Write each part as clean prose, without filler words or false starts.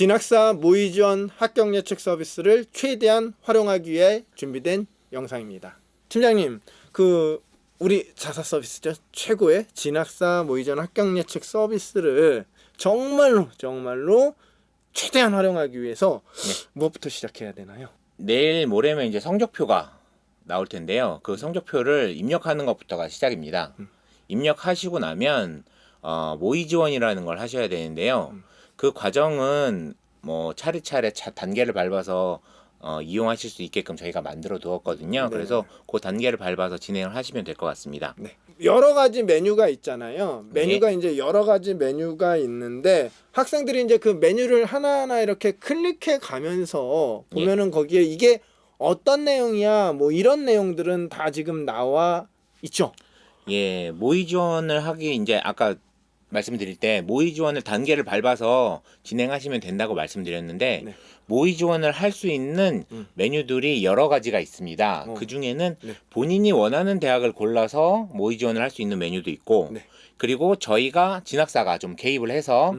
진학사 모의 지원 합격 예측 서비스를 최대한 활용하기 위해 준비된 영상입니다. 팀장님, 우리 자사 서비스죠. 최고의 진학사 모의 지원 합격 예측 서비스를 정말로 최대한 활용하기 위해서 무엇부터 시작해야 되나요? 내일 모레면 이제 성적표가 나올 텐데요. 그 성적표를 입력하는 것부터가 시작입니다. 입력하시고 나면 모의 지원이라는 걸 하셔야 되는데요. 그 과정은 뭐 차례차례 단계를 밟아서 이용하실 수 있게끔 저희가 만들어 두었거든요. 네. 그래서 그 단계를 밟아서 진행을 하시면 될 것 같습니다. 네. 여러 가지 메뉴가 있잖아요. 메뉴가 네. 이제 여러 가지 메뉴가 있는데 학생들이 이제 그 메뉴를 하나하나 이렇게 클릭해 가면서 보면은 거기에 이게 어떤 내용이야 뭐 이런 내용들은 다 지금 나와 있죠. 예, 모의 지원을 하기 이제 아까 말씀드릴 때 모의 지원을 단계를 밟아서 진행하시면 된다고 말씀드렸는데 네. 모의 지원을 할 수 있는 메뉴들이 여러 가지가 있습니다. 그 중에는 네. 본인이 원하는 대학을 골라서 모의 지원을 할 수 있는 메뉴도 있고 네. 그리고 저희가 진학사가 좀 개입을 해서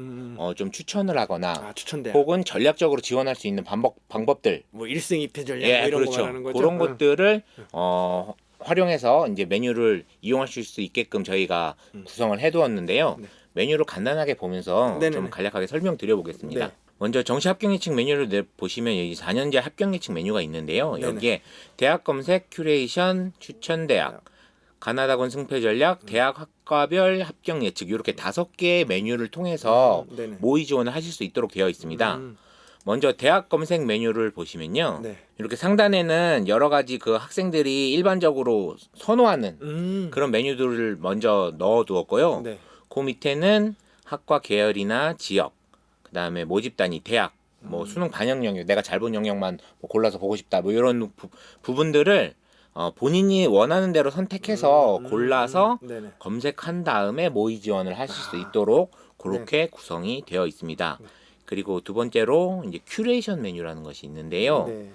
좀 추천을 하거나 추천대학. 혹은 전략적으로 지원할 수 있는 방법들 뭐 1승 2패 전략 예, 뭐 이런 그렇죠. 거 말하는 거죠. 그런 것들을 활용해서 이제 메뉴를 이용하실 수 있게끔 저희가 구성을 해두었는데요. 네. 메뉴를 간단하게 보면서 네네네. 좀 간략하게 설명드려 보겠습니다. 네. 먼저 정시 합격 예측 메뉴를 보시면 여기 4년제 합격 예측 메뉴가 있는데요. 네네. 여기에 대학 검색, 큐레이션, 추천 대학, 가나다군 승패 전략, 대학 학과별 합격 예측 이렇게 5개의 메뉴를 통해서 네네. 모의 지원을 하실 수 있도록 되어 있습니다. 먼저 대학 검색 메뉴를 보시면요. 네. 이렇게 상단에는 여러 가지 그 학생들이 일반적으로 선호하는 그런 메뉴들을 먼저 넣어 두었고요. 네. 그 밑에는 학과 계열이나 지역, 그다음에 모집 단위, 대학, 뭐 수능 반영 영역, 내가 잘 본 영역만 뭐 골라서 보고 싶다, 뭐 이런 부분들을 본인이 원하는 대로 선택해서 골라서 네네. 검색한 다음에 모의 지원을 하실 수 있도록 그렇게 구성이 되어 있습니다. 그리고 두 번째로 이제 큐레이션 메뉴라는 것이 있는데요. 네.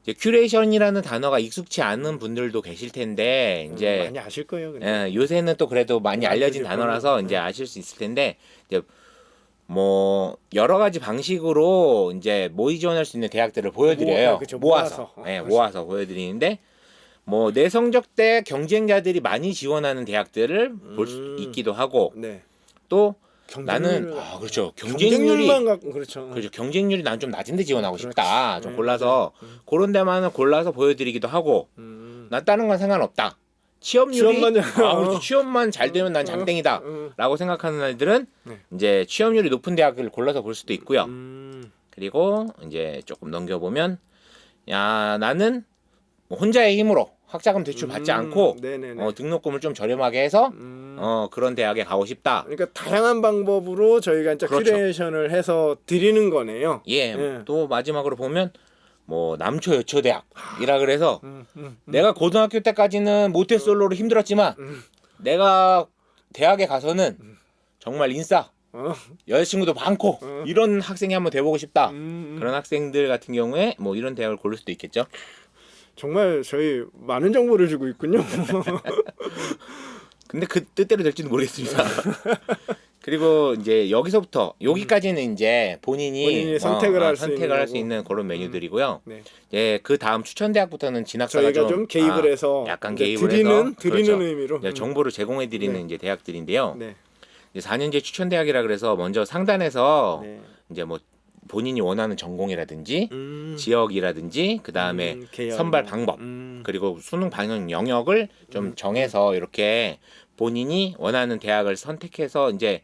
이제 큐레이션이라는 단어가 익숙치 않은 분들도 계실 텐데 이제 많이 아실 거예요. 근데. 요새는 또 그래도 많이 알려진 그죠. 단어라서 이제 아실 수 있을 텐데 이제 뭐 여러 가지 방식으로 이제 모의 지원할 수 있는 대학들을 보여드려요. 그쵸, 모아서 모아서. 모아서 보여드리는데 뭐 내 성적대 경쟁자들이 많이 지원하는 대학들을 볼 수 있기도 하고 네. 또 경쟁률- 나는 그렇죠. 경쟁률이 경쟁률만 갖고 그렇죠. 그렇죠. 경쟁률이 난 좀 낮은데 지원하고 싶다. 좀 네, 골라서 그런 데만은 골라서 보여드리기도 하고 난 다른 건 상관없다. 취업률이 취업만 취업만 잘 되면 난 장땡이다라고 생각하는 아이들은 네. 이제 취업률이 높은 대학을 골라서 볼 수도 있고요. 음. 그리고 이제 조금 넘겨보면 야 나는 뭐 혼자의 힘으로 학자금 대출 받지 않고 네네네. 등록금을 좀 저렴하게 해서 그런 대학에 가고 싶다. 그러니까 다양한 방법으로 저희가 이제 그렇죠. 큐레이션을 해서 드리는 거네요. 예, 또 마지막으로 보면 뭐 남초 여초 대학이라 그래서 내가 고등학교 때까지는 모태솔로로 힘들었지만 내가 대학에 가서는 정말 인싸 여자친구도 많고 이런 학생이 한번 돼보고 싶다. 그런 학생들 같은 경우에 뭐 이런 대학을 고를 수도 있겠죠. 정말 저희 많은 정보를 주고 있군요. 근데 그 뜻대로 될지는 모르겠습니다. 그리고 이제 여기서부터 여기까지는 이제 본인이 선택을 할 수 있는 그런 메뉴들이고요. 네. 예, 그 다음 추천 대학부터는 진학사가 저희가 좀 개입을 해서 약간 이제 개입을 드리는 해서 그렇죠. 의미로 네, 정보를 제공해 드리는 네. 이제 대학들인데요. 네. 이제 4년제 추천 대학이라 그래서 먼저 상단에서 네. 이제 뭐 본인이 원하는 전공이라든지 음. 지역이라든지 그 다음에 계열 선발 뭐. 방법 그리고 수능 반영 영역을 좀 정해서 이렇게 본인이 원하는 대학을 선택해서 이제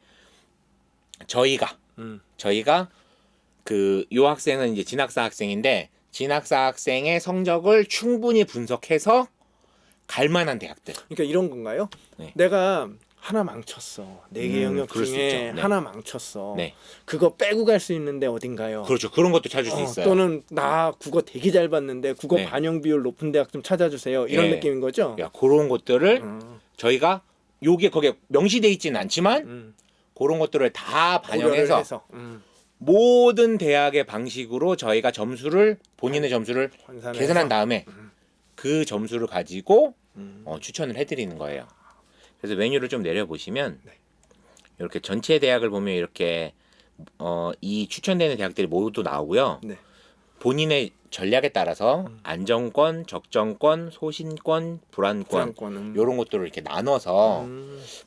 저희가 그 요 학생은 이제 진학사 학생인데 진학사 학생의 성적을 충분히 분석해서 갈 만한 대학들. 그러니까 이런 건가요? 네. 내가 하나 망쳤어. 4개 영역 그럴 수 중에 있죠. 네. 하나 망쳤어. 네. 그거 빼고 갈 수 있는데 어딘가요? 그렇죠. 그런 것도 찾을 수 있어요. 또는 나 국어 되게 잘 봤는데 국어 네. 반영 비율 높은 대학 좀 찾아주세요. 이런 예. 느낌인 거죠? 야, 그런 것들을 저희가 요게 거기에 명시돼 있지는 않지만 그런 것들을 다 고려를 반영해서 해서. 모든 대학의 방식으로 저희가 본인의 점수를 환산해서. 계산한 다음에 그 점수를 가지고 추천을 해드리는 거예요. 그래서 메뉴를 좀 내려보시면 이렇게 전체 대학을 보면 이렇게 이 추천되는 대학들이 모두 나오고요. 네. 본인의 전략에 따라서 안정권, 적정권, 소신권, 불안권 불안권. 이런 것들을 이렇게 나눠서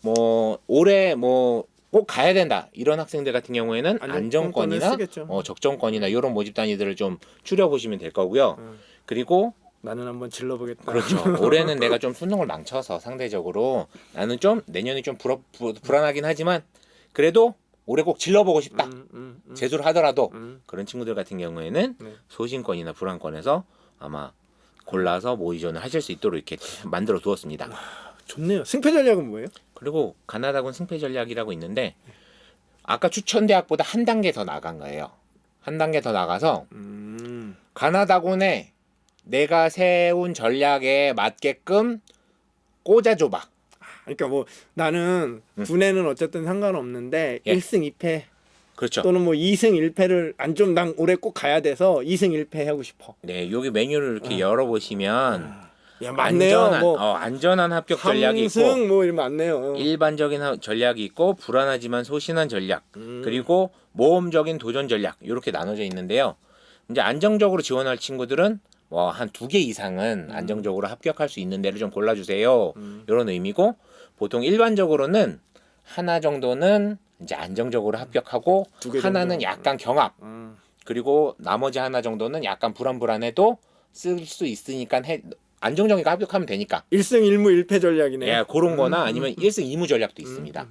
뭐 올해 뭐 꼭 가야 된다 이런 학생들 같은 경우에는 안정권을 안정권이나 쓰겠죠. 적정권이나 이런 모집 단위들을 좀 추려 보시면 될 거고요. 그리고 나는 한번 질러보겠다. 그렇죠. 올해는 내가 좀 수능을 망쳐서 상대적으로 나는 좀 내년이 좀 불안하긴 하지만 그래도 올해 꼭 질러보고 싶다. 재수를 하더라도 그런 친구들 같은 경우에는 네. 소신권이나 불안권에서 아마 골라서 모의전을 하실 수 있도록 이렇게 만들어 두었습니다. 좋네요. 승패 전략은 뭐예요? 그리고 가나다군 승패 전략이라고 있는데 아까 추천 대학보다 한 단계 더 나간 거예요. 한 단계 더 나가서 가나다군에 내가 세운 전략에 맞게끔 꽂아줘봐. 그러니까 뭐 나는 분해는 어쨌든 상관없는데 예. 1승 2패 그렇죠. 또는 뭐 2승 1패를 안 좀 난 올해 꼭 가야 돼서 2승 1패 하고 싶어. 네, 여기 메뉴를 이렇게 열어보시면 야 맞네요. 뭐 안전한 합격 전략이 있고 3승 뭐 이런 많네요. 일반적인 전략이 있고 불안하지만 소신한 전략 그리고 모험적인 도전 전략 이렇게 나눠져 있는데요. 이제 안정적으로 지원할 친구들은 뭐 한 2개 이상은 안정적으로 합격할 수 있는 데를 좀 골라주세요. 이런 의미고 보통 일반적으로는 하나 정도는 이제 안정적으로 합격하고 두개 하나는 정도? 약간 경합 그리고 나머지 하나 정도는 약간 불안해도 쓸 수 있으니까 안정적인 거 합격하면 되니까 1승 1무 1패 전략이네요. 예, 그런 거나 아니면 1승 2무 전략도 있습니다.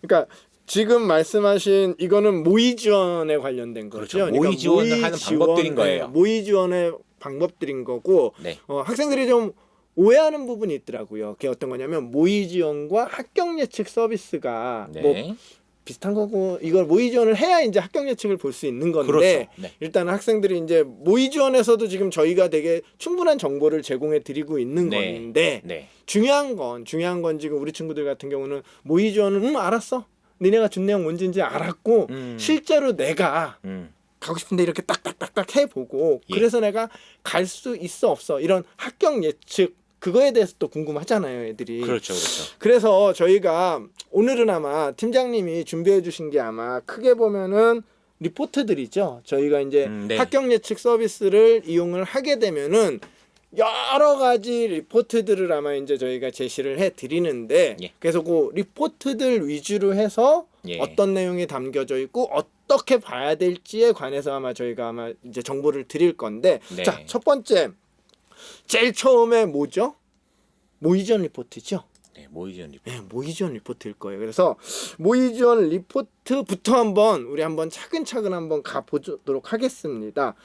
그러니까 지금 말씀하신 이거는 모의 지원에 관련된 거죠. 그렇죠. 모의 지원을 하는 방법들인 거예요. 모의 지원의 방법들인 거고 네. 학생들이 좀 오해하는 부분이 있더라고요. 그게 어떤 거냐면 모의 지원과 합격 예측 서비스가 네. 뭐 비슷한 거고 이걸 모의 지원을 해야 이제 합격 예측을 볼 수 있는 건데 그렇죠. 네. 일단은 학생들이 이제 모의 지원에서도 지금 저희가 되게 충분한 정보를 제공해 드리고 있는 네. 건데 네. 중요한 건 지금 우리 친구들 같은 경우는 모의 지원은 알았어. 니네가 준 내용 뭔지인지 알았고 실제로 내가 가고 싶은데 이렇게 딱딱딱딱 해보고 예. 그래서 내가 갈 수 있어 없어 이런 합격 예측 그거에 대해서 또 궁금하잖아요 애들이. 그렇죠. 그렇죠. 그래서 저희가 오늘은 아마 팀장님이 준비해 주신 게 아마 크게 보면은 리포트들이죠. 저희가 이제 네. 합격 예측 서비스를 이용을 하게 되면은 여러 가지 리포트들을 아마 이제 저희가 제시를 해 드리는데 예. 그래서 그 리포트들 위주로 해서 예. 어떤 내용이 담겨져 있고 어떻게 봐야 될지에 관해서 아마 저희가 아마 이제 정보를 드릴 건데 네. 자, 첫 번째 제일 처음에 뭐죠? 모의 지원 리포트죠. 네, 모의지원 리포트. 네, 모의 지원 리포트일 거예요. 그래서 모의 지원 리포트부터 한번 차근차근 한번 가 보도록 하겠습니다.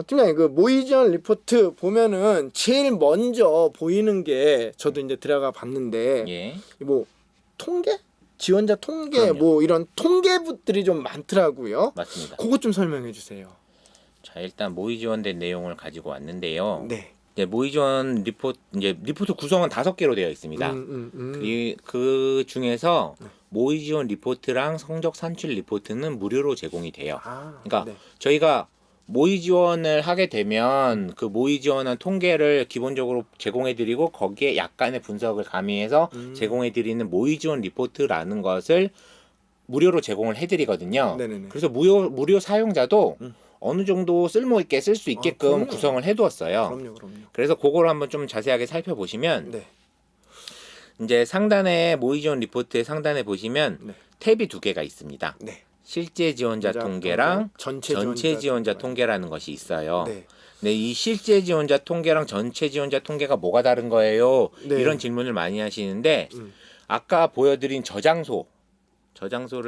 팀장님 그 모의 지원 리포트 보면은 제일 먼저 보이는 게 저도 이제 들어가 봤는데 예. 뭐 통계? 지원자 통계 그럼요. 뭐 이런 통계부들이 좀 많더라고요. 맞습니다. 그것 좀 설명해 주세요. 자, 일단 모의 지원된 내용을 가지고 왔는데요. 네. 이제 모의 지원 리포트 구성은 5개로 되어 있습니다. 그 중에서 모의 지원 리포트랑 성적 산출 리포트는 무료로 제공이 돼요. 그러니까 네. 저희가 모의 지원을 하게 되면 그 모의 지원한 통계를 기본적으로 제공해드리고 거기에 약간의 분석을 가미해서 제공해드리는 모의 지원 리포트라는 것을 무료로 제공을 해드리거든요. 네네네. 그래서 무료 사용자도 어느 정도 쓸모 있게 쓸 수 있게끔 그럼요. 구성을 해두었어요. 그럼요. 그래서 그걸 한번 좀 자세하게 살펴보시면 네. 이제 상단에 모의 지원 리포트의 상단에 보시면 네. 탭이 2개가 있습니다. 네. 실제 지원자 통계랑 전체 지원자 통계라는 것이 있어요. 네. 네, 이 실제 지원자 통계랑 전체 지원자 통계가 뭐가 다른 거예요? 네. 이런 질문을 많이 하시는데 아까 보여드린 저장소를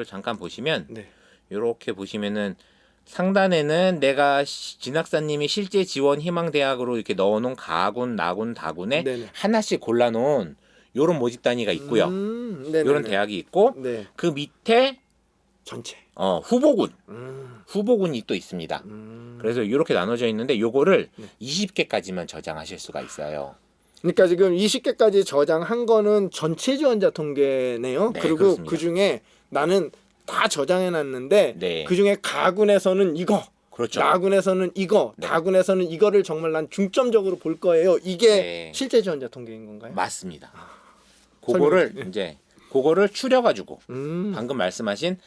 잠깐 보시면 네. 이렇게 보시면은 상단에는 내가 진학사님이 실제 지원 희망 대학으로 이렇게 넣어놓은 가군, 나군, 다군에 네네. 하나씩 골라놓은 요런 모집 단위가 있고요. 네네네. 요런 대학이 있고 네. 그 밑에 전체. 후보군이 또 있습니다. 그래서 이렇게 나눠져 있는데 요거를 20개까지만 저장하실 수가 있어요. 그러니까 지금 20개까지 저장한 거는 전체 지원자 통계네요. 네, 그리고 그렇습니다. 그 중에 나는 다 저장해 놨는데 네. 그 중에 가군에서는 이거, 그렇죠. 나군에서는 이거, 네. 다군에서는 이거를 정말 난 중점적으로 볼 거예요. 이게 네. 실제 지원자 통계인 건가요? 맞습니다. 그거를 설명해. 이제 그거를 추려가지고 음. 방금 말씀하신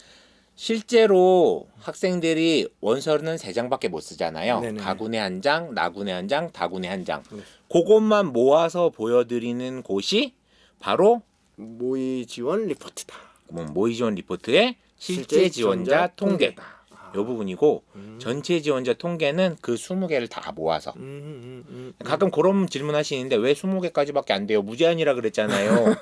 실제로 학생들이 원서는 3장밖에 못 쓰잖아요. 네네. 가군의 한 장, 나군의 한 장, 다군의 한 장. 네. 그것만 모아서 보여드리는 곳이 바로 모의 지원 리포트다. 모의 지원 리포트의 실제 지원자 통계. 이 부분이고 전체 지원자 통계는 그 20개를 다 모아서 가끔 그런 질문 하시는데 왜 20개까지밖에 안 돼요? 무제한이라 그랬잖아요.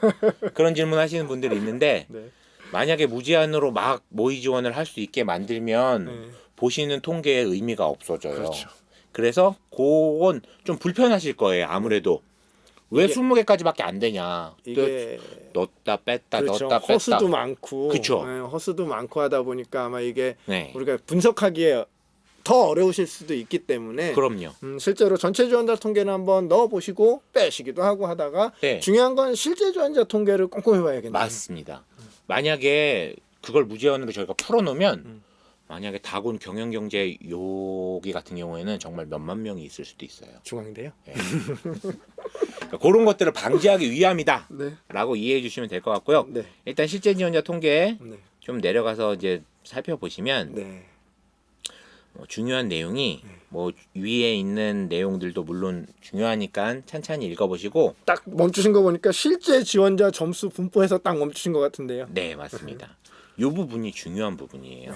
그런 질문 하시는 분들이 있는데 네. 만약에 무제한으로 막 모의 지원을 할 수 있게 만들면 네. 보시는 통계의 의미가 없어져요. 그렇죠. 그래서 그건 좀 불편하실 거예요. 아무래도 왜 이게- 20개까지밖에 안 되냐. 이게 넣었다 뺐다 그렇죠. 넣었다 뺐다. 허수도 많고, 그쵸. 네, 허수도 많고 하다 보니까 아마 이게 네. 우리가 분석하기에 더 어려우실 수도 있기 때문에 그럼요. 실제로 전체 지원자 통계는 한번 넣어보시고 빼시기도 하고 하다가 네. 중요한 건 실제 지원자 통계를 꼼꼼히 봐야겠네요. 맞습니다. 만약에 그걸 무제한으로 저희가 풀어놓으면 만약에 다군 경영경제 여기 같은 경우에는 정말 몇만 명이 있을 수도 있어요. 중앙대요? 그러니까 그런 것들을 방지하기 위함이다. 네. 라고 이해해 주시면 될 것 같고요. 네. 일단 실제 지원자 통계 네. 좀 내려가서 이제 살펴보시면 네. 중요한 내용이 뭐 위에 있는 내용들도 물론 중요하니까 찬찬히 읽어보시고 딱 멈추신 거 보니까 실제 지원자 점수 분포해서 딱 멈추신 것 같은데요. 네 맞습니다. 이 부분이 중요한 부분이에요.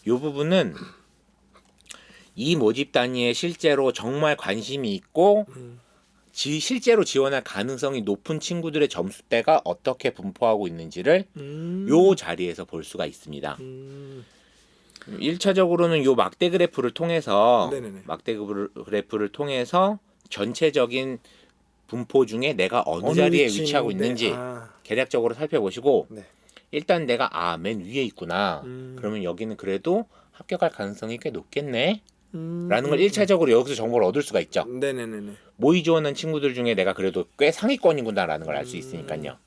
이 부분은 이 모집 단위에 실제로 정말 관심이 있고 실제로 지원할 가능성이 높은 친구들의 점수대가 어떻게 분포하고 있는지를 요 자리에서 볼 수가 있습니다. 1차적으로는 요 막대 그래프를 통해서 네네네. 그래프를 통해서 전체적인 분포 중에 내가 어느 자리에 위치인데, 위치하고 있는지 계략적으로 살펴보시고 네. 일단 내가 맨 위에 있구나. 그러면 여기는 그래도 합격할 가능성이 꽤 높겠네. 라는 걸 1차적으로 여기서 정보를 얻을 수가 있죠. 네네네네. 모의 지원한 친구들 중에 내가 그래도 꽤 상위권이구나라는 걸 알 수 있으니까요.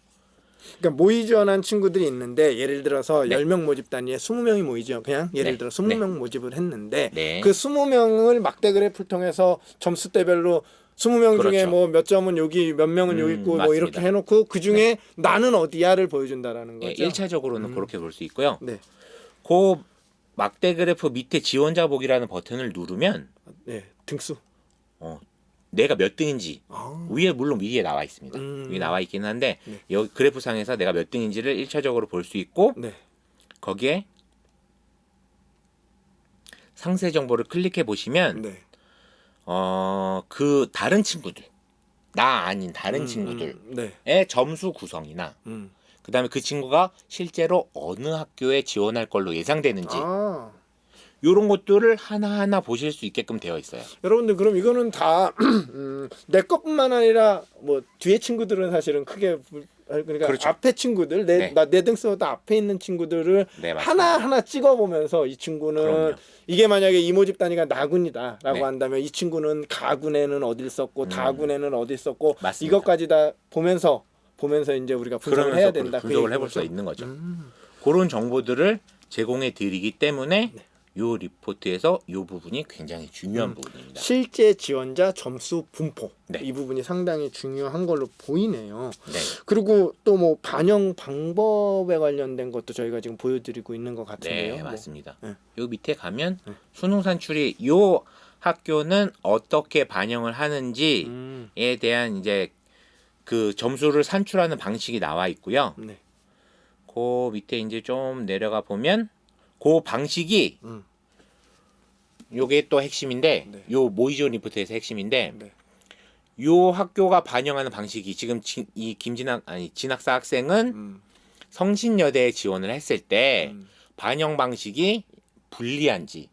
그러니까 모의 지원한 친구들이 있는데 예를 들어서 네. 10명 모집 단위에 20명이 모이죠. 그냥 예를 네. 들어 20명 모집을 했는데 네. 그 20명을 막대 그래프를 통해서 점수대별로 20명 중에 그렇죠. 뭐 몇 점은 여기 몇 명은 여기 있고 뭐 맞습니다. 이렇게 해놓고 그 중에 나는 어디야를 보여준다라는 네, 거죠. 1차적으로는 그렇게 볼 수 있고요. 네. 그 막대 그래프 밑에 지원자 보기라는 버튼을 누르면 네. 등수. 내가 몇 등인지 아. 위에 물론 위에 나와 있습니다. 위에 나와 있긴 한데 네. 여기 그래프 상에서 내가 몇 등인지를 1차적으로 볼 수 있고 네. 거기에 상세 정보를 클릭해 보시면 네. 그 다른 친구들 나 아닌 다른 친구들의 네. 점수 구성이나 그다음에 그 친구가 실제로 어느 학교에 지원할 걸로 예상되는지 아. 이런 것들을 하나하나 보실 수 있게끔 되어 있어요. 여러분들 그럼 이거는 다 내 것뿐만 아니라 뭐 뒤에 친구들은 사실은 크게 그러니까 그렇죠. 앞에 친구들 네. 내 등수보다 앞에 있는 친구들을 네, 맞습니다. 하나하나 찍어보면서 이 친구는 그럼요. 이게 만약에 이 모집 단위가 나군이다라고 네. 한다면 이 친구는 가군에는 어딜 썼고 다군에는 어딜 썼고 맞습니다. 이것까지 다 보면서 이제 우리가 분석을 해야 된다. 분석을 해볼 수가 있는 거죠. 그런 정보들을 제공해 드리기 때문에 이 리포트에서 이 부분이 굉장히 중요한 부분입니다. 실제 지원자 점수 분포 네. 이 부분이 상당히 중요한 걸로 보이네요. 네. 그리고 또 뭐 반영 방법에 관련된 것도 저희가 지금 보여드리고 있는 것 같은데요. 네, 뭐. 맞습니다. 네. 요 밑에 가면 수능 산출이 요 학교는 어떻게 반영을 하는지에 대한 이제 그 점수를 산출하는 방식이 나와 있고요. 네. 그 밑에 이제 좀 내려가 보면 그 방식이 요게 또 핵심인데 네. 요 모의지원 리포트에서 핵심인데 네. 요 학교가 반영하는 방식이 지금 이 진학사 학생은 성신여대에 지원을 했을 때 반영 방식이 불리한지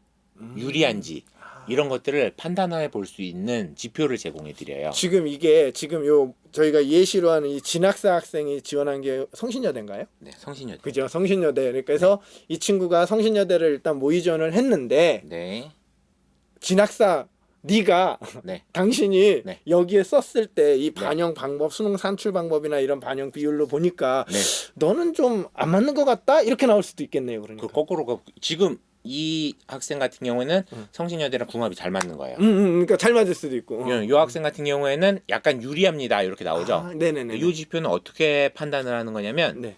유리한지 이런 것들을 판단해 볼 수 있는 지표를 제공해 드려요. 지금 저희가 예시로 하는 이 진학사 학생이 지원한 게 성신여대인가요? 네, 성신여대. 그죠, 성신여대. 그래서 이 친구가 성신여대를 일단 모의 지원을 했는데 네. 진학사 네가 네. 당신이 네. 여기에 썼을 때 이 반영 방법, 수능 산출 방법이나 이런 반영 비율로 보니까 네. 너는 좀 안 맞는 것 같다 이렇게 나올 수도 있겠네요. 그러니까. 그 거꾸로 지금 이 학생 같은 경우에는 성신여대랑 궁합이 잘 맞는 거예요. 그러니까 잘 맞을 수도 있고. 이 학생 같은 경우에는 약간 유리합니다 이렇게 나오죠. 아, 네네네. 이 지표는 어떻게 판단을 하는 거냐면 네.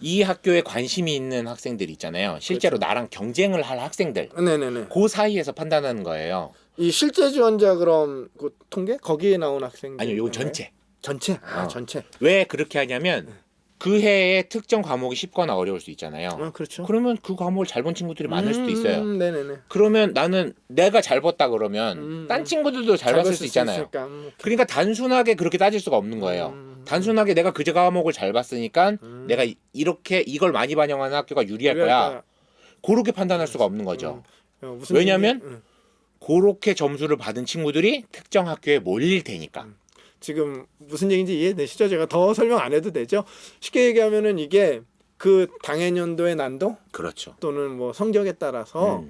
이 학교에 관심이 있는 학생들 있잖아요. 실제로 그렇죠. 나랑 경쟁을 할 학생들. 네네네. 그 사이에서 판단하는 거예요. 이 실제 지원자 그럼 그 통계 거기에 나온 학생들 아니요, 이건 전체. 전체 어. 전체. 왜 그렇게 하냐면 그 해에 특정 과목이 쉽거나 어려울 수 있잖아요. 그렇죠. 그러면 그 과목을 잘 본 친구들이 많을 수도 있어요. 네네네. 그러면 나는 내가 잘 봤다 그러면 딴 친구들도 잘 봤을 수 있잖아요. 있으니까. 그러니까 단순하게 그렇게 따질 수가 없는 거예요. 단순하게 내가 그 과목을 잘 봤으니까 내가 이렇게 이걸 많이 반영하는 학교가 유리할 거야. 그렇게 판단할 수가 없는 거죠. 무슨 왜냐면 얘기? 그렇게 점수를 받은 친구들이 특정 학교에 몰릴 테니까. 지금 무슨 얘기인지 이해되시죠? 제가 더 설명 안 해도 되죠? 쉽게 얘기하면은 이게 그 당해년도의 난도 그렇죠. 또는 뭐 성적에 따라서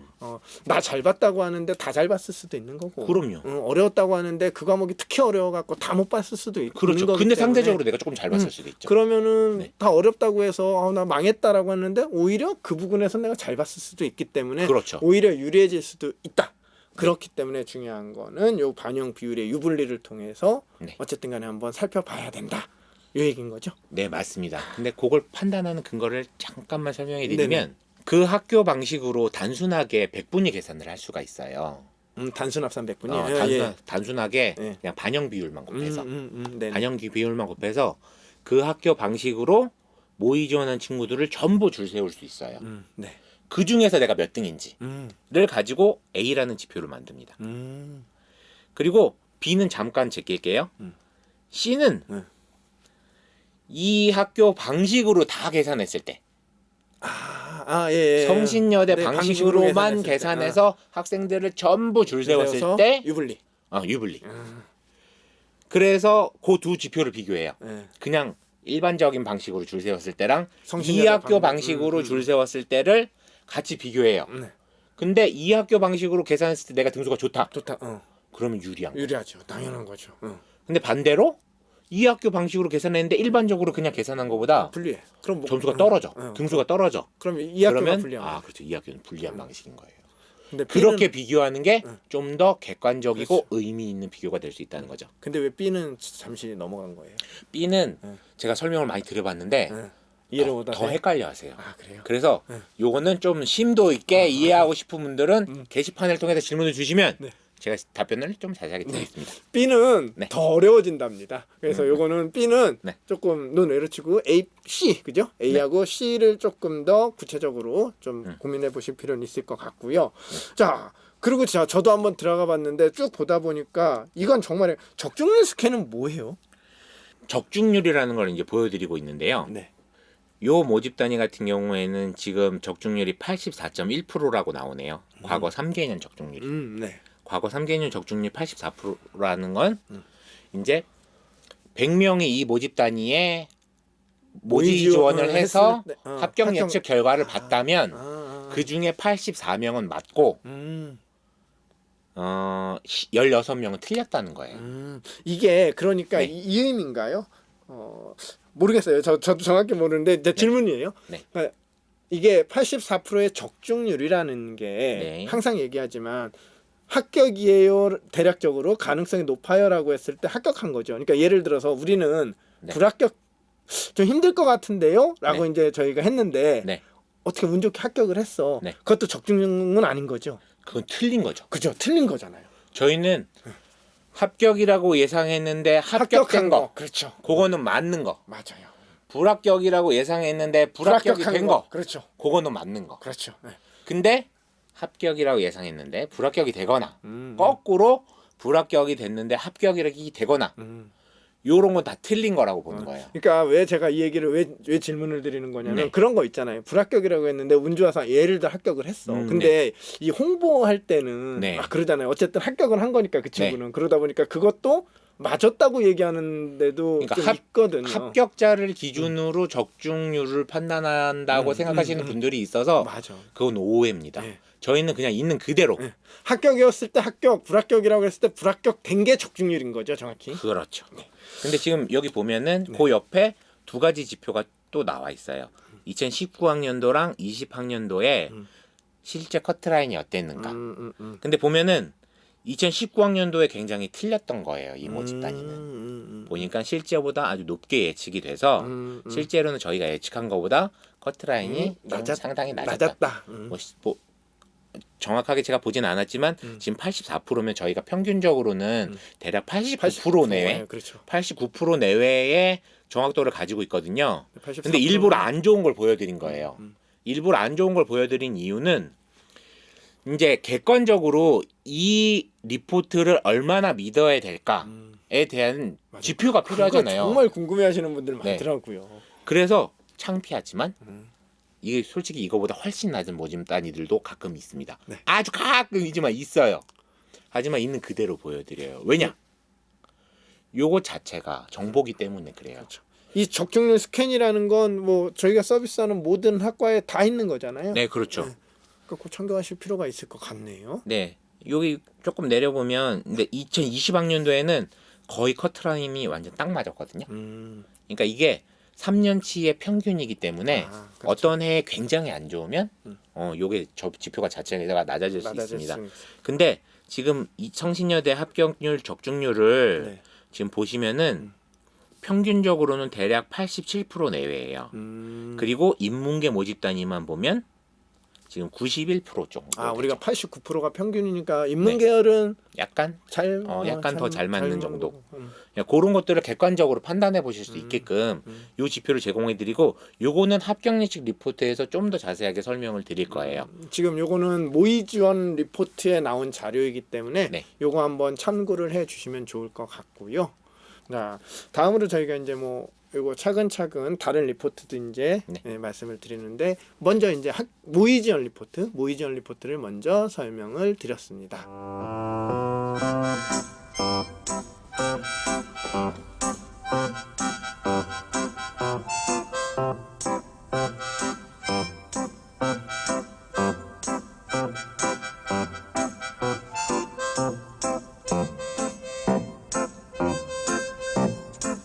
나 잘 봤다고 하는데 다 잘 봤을 수도 있는 거고. 그럼요. 어려웠다고 하는데 그 과목이 특히 어려워갖고 다 못 봤을 수도 있고. 그렇죠. 근데 상대적으로 내가 조금 잘 봤을 수도 있죠. 그러면은 네. 다 어렵다고 해서 나 망했다라고 하는데 오히려 그 부분에서 내가 잘 봤을 수도 있기 때문에 그렇죠. 오히려 유리해질 수도 있다. 그렇기 때문에 중요한 거는 요 반영 비율의 유불리를 통해서 네. 어쨌든 간에 한번 살펴봐야 된다. 요 얘기인 거죠. 네, 맞습니다. 근데 그걸 판단하는 근거를 잠깐만 설명해 드리면 그 학교 방식으로 단순하게 백분위 계산을 할 수가 있어요. 단순 합산 100분이 단순하게 예. 그냥 반영 비율만 곱해서 네. 반영 비율만 곱해서 그 학교 방식으로 모의 지원한 친구들을 전부 줄 세울 수 있어요. 네. 그 중에서 내가 몇 등인지를 가지고 A라는 지표를 만듭니다. 그리고 B는 잠깐 제낄게요. C는 이 학교 방식으로 다 계산했을 때 예. 성신여대 네, 방식으로만 방식으로 계산했을 때. 계산해서 학생들을 전부 줄 세웠을 세워서 때 유불리. 유불리. 그래서 그 두 지표를 비교해요. 네. 그냥 일반적인 방식으로 줄 세웠을 때랑 이 성신여대 학교 방식으로 줄 세웠을 때를 같이 비교해요. 네. 근데 이 학교 방식으로 계산했을 때 내가 등수가 좋다. 좋다. 그러면 유리한 거예요. 유리하죠. 당연한 거죠. 근데 반대로 이 학교 방식으로 계산했는데 일반적으로 그냥 계산한 것보다 불리해. 그럼 뭐, 점수가 떨어져. 등수가 떨어져. 그럼 이 학교가 그러면 불리한. 그렇죠. 이 학교는 불리한 방식인 거예요. 근데 그렇게 비교하는 게 좀 더 객관적이고 그렇죠. 의미 있는 비교가 될 수 있다는 거죠. 근데 왜 B는 잠시 넘어간 거예요? B는 제가 설명을 많이 드려봤는데 이해를 못하세요? 더 헷갈려 하세요. 그래요? 그래서 요거는 좀 심도 있게 이해하고 싶은 분들은 게시판을 통해서 질문을 주시면 제가 답변을 좀 자세하게 드리겠습니다. B는 네. 더 어려워진답니다. 그래서 요거는 B는 네. 조금 논외로 치고 A, C 그죠? A하고 C를 조금 더 구체적으로 좀 고민해 보실 필요는 있을 것 같고요. 자, 그리고 저도 한번 들어가 봤는데 쭉 보다 보니까 이건 정말 적중률 스케는 뭐예요? 적중률이라는 걸 이제 보여드리고 있는데요. 네. 요 모집 단위 같은 경우에는 지금 적중률이 84.1%라고 나오네요. 과거 3개년 적중률이. 네. 과거 3개년 적중률 84%라는 건 이제 100명이 이 모집 단위에 모의 지원을 해서 했을 때, 합격 예측 결과를 봤다면 그 중에 84명은 맞고 16명은 틀렸다는 거예요. 이게 그러니까 네. 이 의미인가요? 모르겠어요. 저도 정확히 모르는데 이제 질문이에요. 네. 그러니까 이게 84%의 적중률이라는 게 네. 항상 얘기하지만 합격이에요. 대략적으로 가능성이 높아요라고 했을 때 합격한 거죠. 그러니까 예를 들어서 우리는 네. 불합격 좀 힘들 것 같은데요라고 네. 이제 저희가 했는데 네. 어떻게 운 좋게 합격을 했어. 네. 그것도 적중률은 아닌 거죠. 그건 틀린 거죠. 그죠? 틀린 거잖아요. 저희는 합격이라고 예상했는데 합격된 거. 그렇죠. 그거는 맞는 거. 맞아요. 불합격이라고 예상했는데 불합격이 된 거. 그렇죠. 그거는 맞는 거. 그렇죠. 네. 근데 합격이라고 예상했는데 불합격이 되거나 거꾸로 불합격이 됐는데 합격이 되거나 요런 건 다 틀린 거라고 보는 거예요. 그러니까 왜 제가 이 얘기를 왜 질문을 드리는 거냐면 네. 그런 거 있잖아요. 불합격이라고 했는데 운 좋아서 예를 들어 합격을 했어. 근데 이 홍보할 때는 네. 막 그러잖아요. 어쨌든 합격을 한 거니까 그 친구는. 네. 그러다 보니까 그것도 맞았다고 얘기하는데도 그러니까 좀 있거든요. 합격자를 기준으로 적중률을 판단한다고 생각하시는 분들이 있어서 맞아. 그건 오해입니다. 네. 저희는 그냥 있는 그대로. 네. 합격이었을 때 합격, 불합격이라고 했을 때 불합격 된 게 적중률인 거죠, 정확히. 그렇죠. 근데 지금 여기 보면은 그 옆에 두 가지 지표가 또 나와 있어요. 2019학년도랑 20학년도에 실제 커트라인이 어땠는가. 근데 보면은 2019학년도에 굉장히 틀렸던 거예요. 이 모집 단위는. 보니까 실제보다 아주 높게 예측이 돼서 실제로는 저희가 예측한 것보다 커트라인이 좀 상당히 낮았다. 뭐 정확하게 제가 보진 않았지만 지금 84%면 저희가 평균적으로는 대략 89% 내외, 네, 그렇죠. 89% 내외의 정확도를 가지고 있거든요. 84%. 근데 일부러 안 좋은 걸 보여드린 거예요. 일부러 안 좋은 걸 보여드린 이유는 이제 객관적으로 이 리포트를 얼마나 믿어야 될까에 대한 지표가 필요하잖아요. 정말 궁금해하시는 분들 네. 많더라고요. 그래서 창피하지만 이게 솔직히 이거보다 훨씬 낮은 모집 단위들도 가끔 있습니다. 네. 아주 가끔이지만 있어요. 하지만 있는 그대로 보여드려요. 왜냐? 요거 자체가 정보기 때문에 그래요. 그렇죠. 이 적중률 스캔이라는 건 뭐 저희가 서비스하는 모든 학과에 다 있는 거잖아요. 네, 그렇죠. 네. 그러니까 꼭 참고하실 필요가 있을 것 같네요. 네, 여기 조금 내려보면 근데 2020학년도에는 거의 커트라인이 완전 딱 맞았거든요. 그러니까 이게 3년치의 평균이기 때문에 그렇죠. 어떤 해에 굉장히 안 좋으면 요게 저 지표가 자체가 낮아질 수 있습니다. 근데 지금 이 성신여대 합격률 적중률을 네. 지금 보시면은 평균적으로는 대략 87% 내외예요. 그리고 인문계 모집 단위만 보면 지금 91% 정도. 우리가 89%가 평균이니까 인문계열은 약간 약간 더 잘 맞는 정도. 그런 것들을 객관적으로 판단해 보실 수 있게끔 요 지표를 제공해 드리고 요거는 합격 예측 리포트에서 좀 더 자세하게 설명을 드릴 거예요. 지금 요거는 모의 지원 리포트에 나온 자료이기 때문에 네. 요거 한번 참고를 해 주시면 좋을 것 같고요. 자, 다음으로 저희가 이제 뭐 요거 차근차근 다른 리포트도 이제 말씀을 드리는데 먼저 이제 모의 지원 리포트를 먼저 설명을 드렸습니다.